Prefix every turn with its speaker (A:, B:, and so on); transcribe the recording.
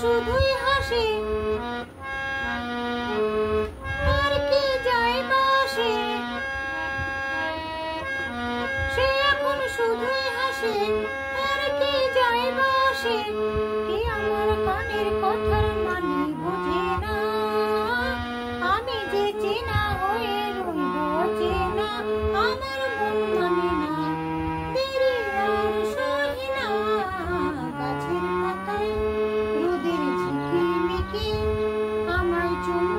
A: শুধুই হাসে আর কি যায় বাসে, সে এখন শুধুই হাসে আর কি যায় বাসে। কি আমার কানের কথার মানে বোঝে না, আমি যে চেনা হয়ে রইব চেনা, আমার মন মানে না দেরি আর সহি না। গাছের পাতায় রোদের ঝিকিমিকি আমায় চুম্বন